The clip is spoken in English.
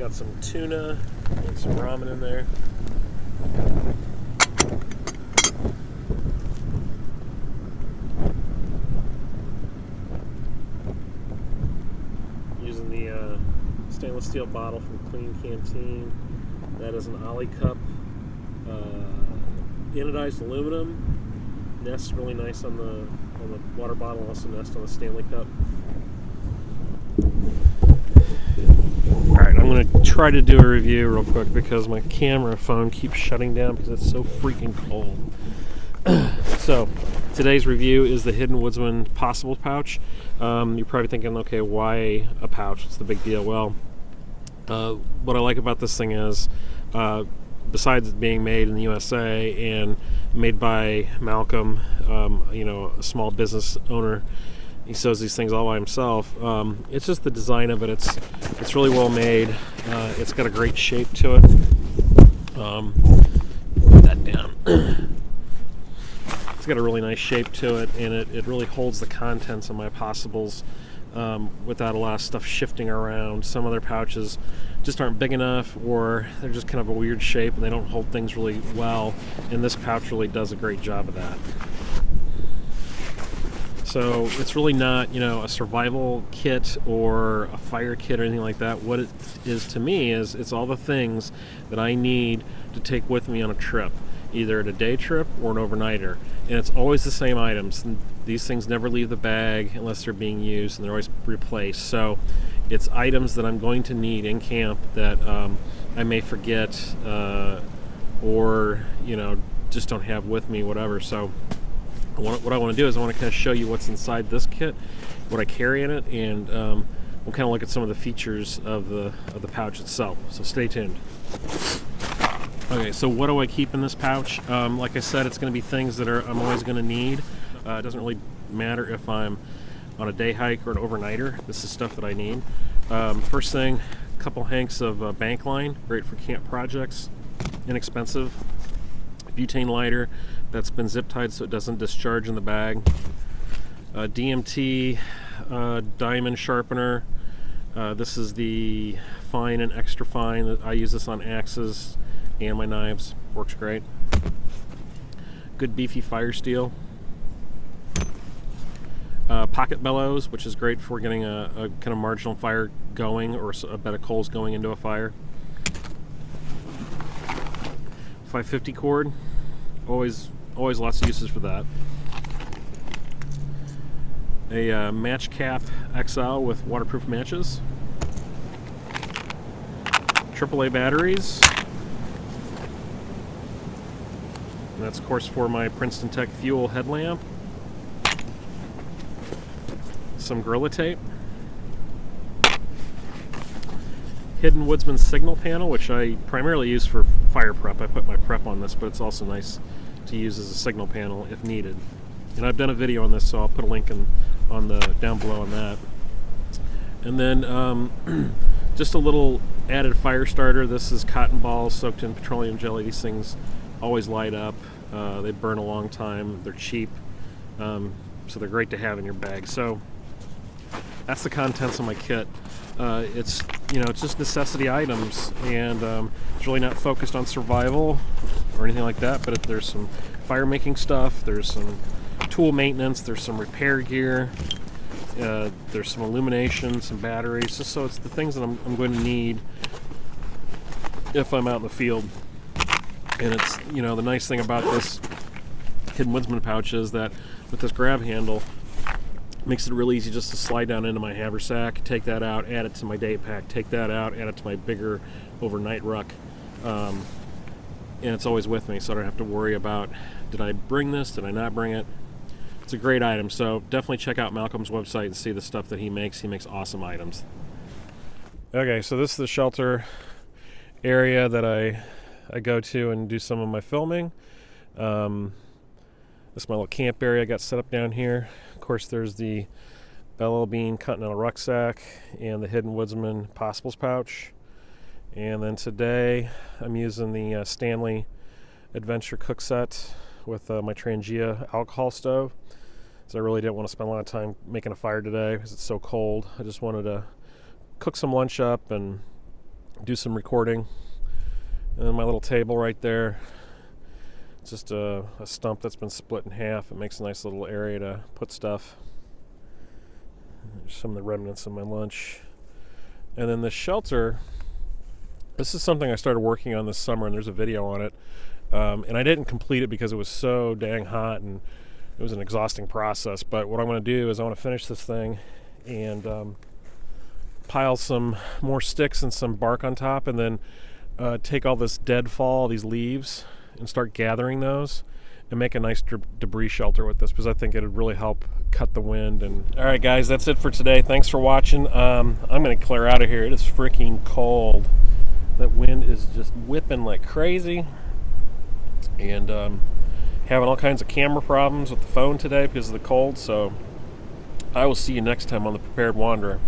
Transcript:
Got some tuna and some ramen in there. Using the stainless steel bottle from Clean Canteen. That is an Ollie cup. Anodized aluminum. Nests really nice on the water bottle. Also nest on the Stanley cup. Alright, I'm going to try to do a review real quick because my camera phone keeps shutting down because it's so freaking cold. So, today's review is the Hidden Woodsmen Possible pouch. You're probably thinking, okay, why a pouch? What's the big deal? Well, what I like about this thing is, besides it being made in the USA and made by Malcolm, a small business owner, he sews these things all by himself. It's just the design of it. It's really well made. It's got a great shape to it. Put that down. It's got a really nice shape to it, and it really holds the contents of my possibles without a lot of stuff shifting around. Some other pouches just aren't big enough, or they're just kind of a weird shape and they don't hold things really well, and this pouch really does a great job of that. So it's really not, a survival kit or a fire kit or anything like that. What it is to me is it's all the things that I need to take with me on a trip, either at a day trip or an overnighter. And it's always the same items. And these things never leave the bag unless they're being used, and they're always replaced. So it's items that I'm going to need in camp that I may forget or, just don't have with me, whatever. So what I want to do is I want to kind of show you what's inside this kit, what I carry in it, and we'll kind of look at some of the features of the pouch itself. So stay tuned. Okay, so what do I keep in this pouch? Like I said, it's going to be things that I'm always going to need. It doesn't really matter if I'm on a day hike or an overnighter. This is stuff that I need. First thing, a couple hanks of bank line, great for camp projects, inexpensive. Butane lighter that's been zip tied so it doesn't discharge in the bag. DMT diamond sharpener. This is the fine and extra fine. I use this on axes and my knives. Works great. Good beefy fire steel. Pocket bellows, which is great for getting a kind of marginal fire going, or a bed of coals going into a fire. 550 cord. Always lots of uses for that. A match cap XL with waterproof matches. AAA batteries. And that's of course for my Princeton Tech fuel headlamp. Some Gorilla Tape. Hidden Woodsman signal panel, which I primarily use for fire prep. I put my prep on this, but it's also nice to use as a signal panel if needed. And I've done a video on this, so I'll put a link down below on that. And then just a little added fire starter. This is cotton balls soaked in petroleum jelly. These things always light up. They burn a long time. They're cheap, so they're great to have in your bag. So that's the contents of my kit. It's just necessity items, and it's really not focused on survival or anything like that, but there's some fire making stuff, there's some tool maintenance, there's some repair gear, there's some illumination, some batteries, just so it's the things that I'm going to need if I'm out in the field. And it's, the nice thing about this Hidden Woodsman pouch is that with this grab handle, makes it real easy just to slide down into my haversack, take that out, add it to my day pack, take that out, add it to my bigger overnight ruck, and it's always with me, so I don't have to worry about, did I bring this, did I not bring it? It's a great item, so definitely check out Malcolm's website and see the stuff that he makes. He makes awesome items. Okay, so this is the shelter area that I go to and do some of my filming. This is my little camp area I got set up down here. Of course, there's the Bellow Bean Continental rucksack and the Hidden Woodsman Possibles pouch. And then today I'm using the Stanley Adventure cook set with my Trangia alcohol stove. So I really didn't want to spend a lot of time making a fire today because it's so cold. I just wanted to cook some lunch up and do some recording. And then my little table right there, it's just a stump that's been split in half. It makes a nice little area to put stuff. There's some of the remnants of my lunch. And then the shelter, this is something I started working on this summer, and there's a video on it. And I didn't complete it because it was so dang hot and it was an exhausting process. But what I'm going to do is I want to finish this thing and pile some more sticks and some bark on top, and then take all this deadfall, these leaves, and start gathering those and make a nice debris shelter with this, because I think it would really help cut the wind. And all right, guys, that's it for today. Thanks for watching. I'm going to clear out of here. It is freaking cold. That wind is just whipping like crazy, and having all kinds of camera problems with the phone today because of the cold. So I will see you next time on The Prepared Wanderer.